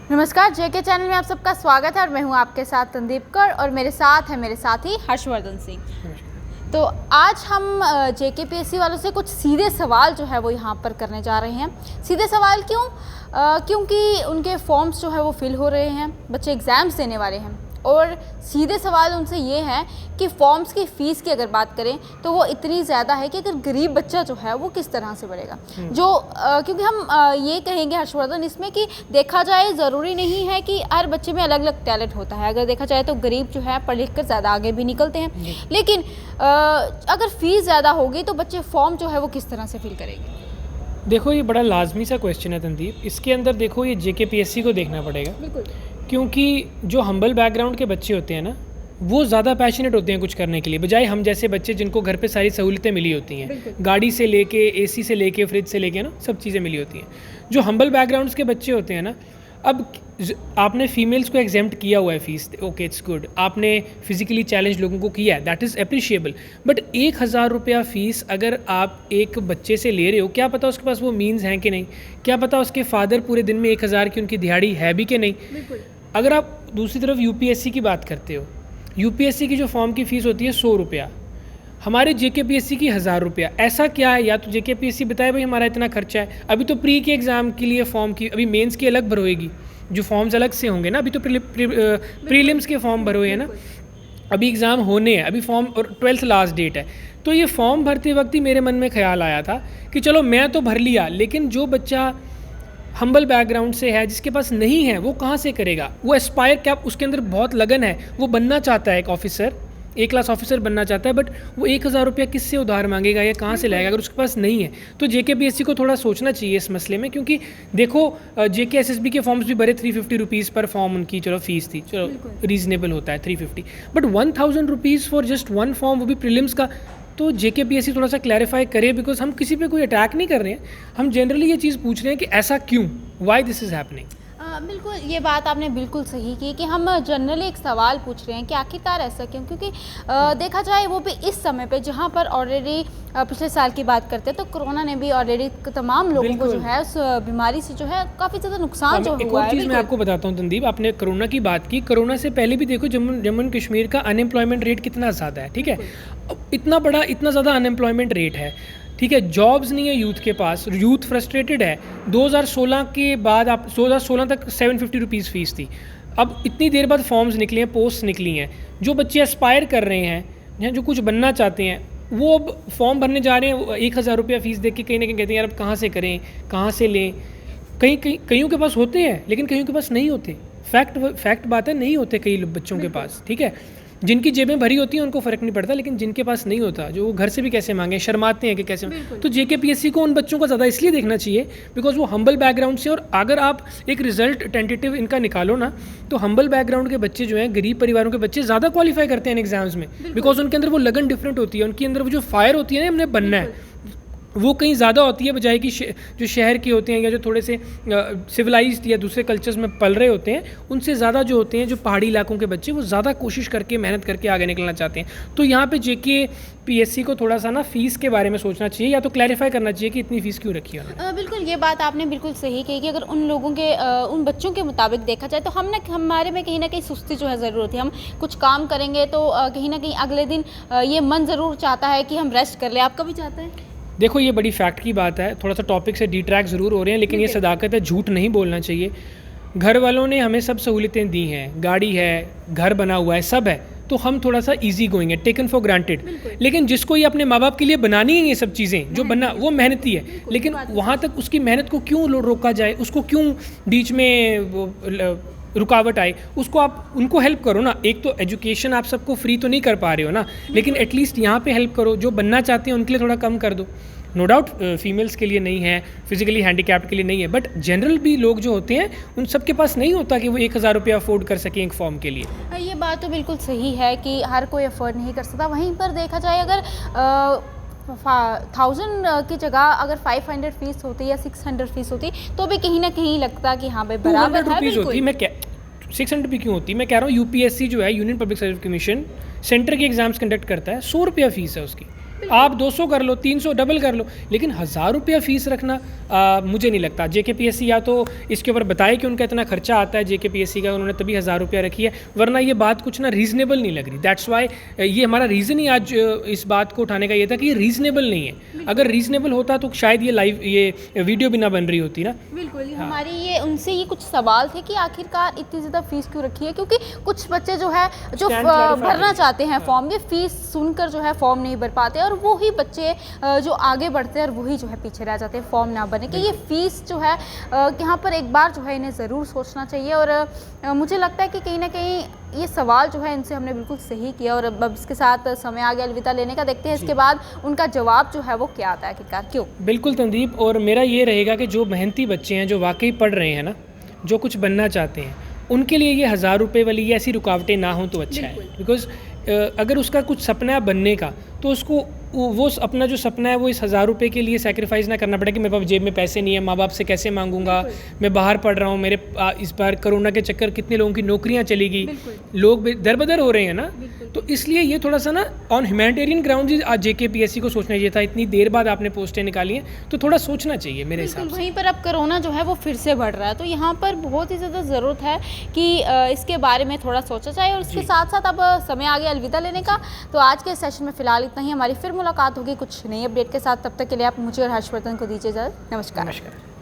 नमस्कार, जेके चैनल में आप सबका स्वागत है और मैं हूं आपके साथ तंदीप कर और मेरे साथ है मेरे साथी हर्षवर्धन सिंह। तो आज हम जेकेपीएससी वालों से कुछ सीधे सवाल जो है वो यहाँ पर करने जा रहे हैं। सीधे सवाल क्यों? क्योंकि उनके फॉर्म्स जो है वो फिल हो रहे हैं, बच्चे एग्ज़ाम्स देने वाले हैं और सीधे सवाल उनसे ये हैं कि फॉर्म्स की फ़ीस की अगर बात करें तो वो इतनी ज़्यादा है कि अगर गरीब बच्चा जो है वो किस तरह से बढ़ेगा। जो क्योंकि हम ये कहेंगे हर्षवर्धन इसमें कि देखा जाए ज़रूरी नहीं है कि हर बच्चे में अलग अलग टैलेंट होता है। अगर देखा जाए तो गरीब जो है पढ़ लिख कर ज़्यादा आगे भी निकलते हैं, लेकिन अगर फ़ीस ज़्यादा होगी तो बच्चे फॉर्म जो है वो किस तरह से फिल करेंगे? देखो, ये बड़ा लाजमी सा क्वेश्चन है तंदीप। इसके अंदर देखो, ये जेकेपीएससी को देखना पड़ेगा। बिल्कुल। क्योंकि जो हम्बल बैकग्राउंड के बच्चे होते हैं ना, वो ज़्यादा पैशनेट होते हैं कुछ करने के लिए, बजाय हम जैसे बच्चे जिनको घर पे सारी सहूलतें मिली होती हैं, गाड़ी से लेके एसी से लेके फ्रिज से लेके ना सब चीज़ें मिली होती हैं। जो हम्बल बैकग्राउंड्स के बच्चे होते हैं ना, अब आपने फीमेल्स को एग्जेम्प्ट किया हुआ है फीस, ओके इट्स गुड। आपने फिजिकली चैलेंज लोगों को किया है, दैट इज़ अप्रिशिएबल। बट 1,000 रुपया फ़ीस अगर आप एक बच्चे से ले रहे हो, क्या पता उसके पास वो मीन्स हैं कि नहीं, क्या पता उसके फादर पूरे दिन में 1,000 की उनकी दिहाड़ी है भी कि नहीं। अगर आप दूसरी तरफ यूपीएससी की बात करते हो, यूपीएससी की जो फॉर्म की फ़ीस होती है 100 रुपया, हमारे जेकेपीएससी की 1,000 रुपया। ऐसा क्या है? या तो जेकेपीएससी बताए भाई हमारा इतना खर्चा है, अभी तो प्री के एग्ज़ाम के लिए फॉर्म की, अभी मेंस की अलग भरोएगी, जो फॉर्म्स अलग से होंगे ना, अभी तो प्रीलिम्स के फॉर्म भरोए हैं ना, अभी एग्ज़ाम होने हैं, अभी फॉर्म और 12th लास्ट डेट है। तो ये फॉर्म भरते वक्त ही मेरे मन में ख्याल आया था कि चलो मैं तो भर लिया, लेकिन जो बच्चा हम्बल बैकग्राउंड से है, जिसके पास नहीं है, वो कहाँ से करेगा? वो एस्पायर, क्या उसके अंदर बहुत लगन है, वो बनना चाहता है एक ऑफिसर, ए क्लास ऑफिसर बनना चाहता है, बट वो 1,000 रुपया किससे उधार मांगेगा या कहाँ से लाएगा अगर उसके पास नहीं है? तो जेकेपीएससी को थोड़ा सोचना चाहिए इस मसले में, क्योंकि देखो जेकेएसएसबी के फॉर्म्स भी भरे 350 रुपीज़ पर फॉर्म उनकी चलो फीस थी, चलो रीजनेबल होता है 350, but 1,000 rupees for just one form, वो भी प्रीलिम्स का। तो जेकेपीएससी थोड़ा सा क्लैरिफाई करे, बिकॉज हम किसी पे कोई अटैक नहीं कर रहे हैं, हम जनरली ये चीज़ पूछ रहे हैं कि ऐसा क्यों, वाई दिस इज़ हैपनिंग। बिल्कुल, ये बात आपने बिल्कुल सही की कि हम जनरली एक सवाल पूछ रहे हैं कि आखिरकार ऐसा क्यों। क्योंकि देखा जाए वो भी इस समय पे जहाँ पर ऑलरेडी पिछले साल की बात करते हैं तो कोरोना ने भी ऑलरेडी तमाम लोगों को जो है उस बीमारी से जो है काफ़ी ज़्यादा नुकसान जो हुआ है। एक और चीज़ मैं आपको बताता हूँ तंदीप, आपने कोरोना की बात की, कोरोना से पहले भी देखो जम्मू कश्मीर का अनएम्प्लॉयमेंट रेट कितना ज़्यादा है, ठीक है, इतना बड़ा इतना ज़्यादा अनएम्प्लॉयमेंट रेट है, ठीक है, जॉब्स नहीं है यूथ के पास, यूथ फ्रस्ट्रेटेड है। 2016 के बाद आप 2016 तक 750 रुपीज़ फ़ीस थी, अब इतनी देर बाद फॉर्म्स निकली हैं, पोस्ट निकली हैं, जो बच्चे एस्पायर कर रहे हैं, जो कुछ बनना चाहते हैं, वो अब फॉर्म भरने जा रहे हैं, 1,000 रुपया फ़ीस देख के कहीं ना कहीं कहते हैं यार अब कहाँ से करें, कहाँ से लें। कईयों के पास होते हैं लेकिन कईयों के पास नहीं होते, फैक्ट बात है, नहीं होते कई बच्चों के पास, ठीक है। जिनकी जेबें भरी होती हैं उनको फ़र्क नहीं पड़ता, लेकिन जिनके पास नहीं होता, जो वो घर से भी कैसे मांगे, शर्माते हैं कि कैसे, तो जेकेपीएससी को उन बच्चों को ज़्यादा इसलिए देखना चाहिए बिकॉज वो हम्बल बैकग्राउंड से, और अगर आप एक रिजल्ट टेंटेटिव इनका निकालो ना, तो हम्बल बैकग्राउंड के बच्चे जो हैं, गरीब परिवारों के बच्चे ज़्यादा क्वालिफाई करते हैं एग्जाम्स में, बिकॉज उनके अंदर वो लगन डिफरेंट होती है, उनके अंदर वो जो फायर होती है ना हमने बनना है, वो कहीं ज़्यादा होती है बजाय कि जो शहर के होते हैं या जो थोड़े से सिविलाइज्ड या दूसरे कल्चर्स में पल रहे होते हैं, उनसे ज़्यादा जो होते हैं जो पहाड़ी इलाकों के बच्चे, वो ज़्यादा कोशिश करके मेहनत करके आगे निकलना चाहते हैं। तो यहाँ पे जेकेपीएससी को थोड़ा सा ना फ़ीस के बारे में सोचना चाहिए, या तो क्लैरिफाई करना चाहिए कि इतनी फ़ीस क्यों रखी है। बिल्कुल, ये बात आपने बिल्कुल सही कही कि अगर उन लोगों के उन बच्चों के मुताबिक देखा जाए तो हमारे में कहीं ना कहीं सुस्ती जो है ज़रूर होती है। हम कुछ काम करेंगे तो कहीं ना कहीं अगले दिन ये मन ज़रूर चाहता है कि हम रेस्ट कर लें। आपका भी चाहता है? देखो, ये बड़ी फैक्ट की बात है, थोड़ा सा टॉपिक से डिट्रैक्ट ज़रूर हो रहे हैं, लेकिन ये सदाकत है, झूठ नहीं बोलना चाहिए। घर वालों ने हमें सब सहूलतें दी हैं, गाड़ी है, घर बना हुआ है, सब है, तो हम थोड़ा सा इजी गोइंग है, टेकन फॉर ग्रांटेड। लेकिन जिसको ये अपने माँ बाप के लिए बनानी है ये सब चीज़ें, जो बनना, वो मेहनती है, लेकिन वहाँ तक उसकी मेहनत को क्यों रोका जाए, उसको क्यों बीच में रुकावट आए, उसको आप उनको हेल्प करो ना। एक तो एजुकेशन आप सबको फ्री तो नहीं कर पा रहे हो ना, लेकिन एटलीस्ट यहाँ पे हेल्प करो, जो बनना चाहते हैं उनके लिए थोड़ा कम कर दो। नो डाउट फीमेल्स के लिए नहीं है, फिजिकली हैंडीकैप्ड के लिए नहीं है, बट जनरल भी लोग जो होते हैं उन सबके पास नहीं होता कि वो 1,000 रुपया अफोर्ड कर सकें एक फॉर्म के लिए। ये बात तो बिल्कुल सही है कि हर कोई अफोर्ड नहीं कर सकता। वहीं पर देखा जाए अगर 1,000 की जगह अगर 500 फीस होती या 600 फीस होती तो भी कहीं ना कहीं लगता कि हाँ भाई बराबर है। होती, मैं 600 भी क्यों होती, मैं कह रहा हूँ यूपीएससी जो है, union public service commission, centre के एग्जाम्स कंडक्ट करता है, 100 रुपया फीस है उसकी, आप 200 कर लो, 300 डबल कर लो, लेकिन 1000 रुपया फीस रखना मुझे नहीं लगता। JKPSC या तो इसके ऊपर बताए कि उनका इतना खर्चा आता है JKPSC का, उन्होंने तभी 1000 रुपया रखी है, वरना ये बात कुछ ना रीज़नेबल नहीं लग रही। दैट्स वाई ये हमारा रीज़न ही आज इस बात को उठाने का ये था कि ये रीज़नेबल नहीं है। अगर रीज़नेबल होता तो शायद ये वीडियो भी ना बन रही होती ना। बिल्कुल। हमारी ये उनसे ये कुछ सवाल थे कि आखिरकार इतनी ज़्यादा फीस क्यों रखी है, क्योंकि कुछ बच्चे जो है जो भरना चाहते हैं फॉर्म, ये फीस सुनकर जो है फॉर्म नहीं भर पाते, और वही बच्चे जो आगे बढ़ते हैं और वही जो है पीछे रह जाते हैं फॉर्म ना भरने के। ये फीस जो है यहाँ पर एक बार जो है इन्हें ज़रूर सोचना चाहिए, और मुझे लगता है कि कहीं ना कहीं ये सवाल जो है इनसे हमने बिल्कुल सही किया। और अब इसके साथ समय आ गया अलविदा लेने का, देखते हैं इसके बाद उनका जवाब जो है वो क्या आता है आखिरकार। क्यों? बिल्कुल तंदीप, और मेरा ये रहेगा कि जो मेहनती बच्चे हैं, जो वाकई पढ़ रहे हैं ना, जो कुछ बनना चाहते हैं, उनके लिए ये 1000 रुपये वाली ये ऐसी रुकावटें ना हो तो अच्छा है। बिकॉज अगर उसका कुछ सपना है बनने का, तो उसको वो अपना जो सपना है वो इस 1000 रुपये के लिए सेक्रीफाइस ना करना पड़े कि मेरे पास जेब में पैसे नहीं है, माँ बाप से कैसे मांगूंगा, मैं बाहर पढ़ रहा हूँ, मेरे इस बार कोरोना के चक्कर कितने लोगों की नौकरियाँ चली गई, लोग दरबदर हो रहे हैं ना। तो इसलिए ये थोड़ा सा ना ऑन ह्यूमैनिटेरियन ग्राउंड ही आज JKPSC को सोचना चाहिए था। इतनी देर बाद आपने पोस्टें निकाली हैं तो थोड़ा सोचना चाहिए मेरे हिसाब से। वहीं पर अब कोरोना जो है वो फिर से बढ़ रहा है, तो यहाँ पर बहुत ही ज़्यादा ज़रूरत है कि इसके बारे में थोड़ा सोचा जाए। और इसके साथ साथ अब समय आ गया अलविदा लेने का, तो आज के सेशन में फ़िलहाल इतना ही। हमारी फिर मुलाकात होगी कुछ नई अपडेट के साथ, तब तक के लिए आप मुझे और हर्षवर्धन को दीजिए इजाज़त। नमस्कार।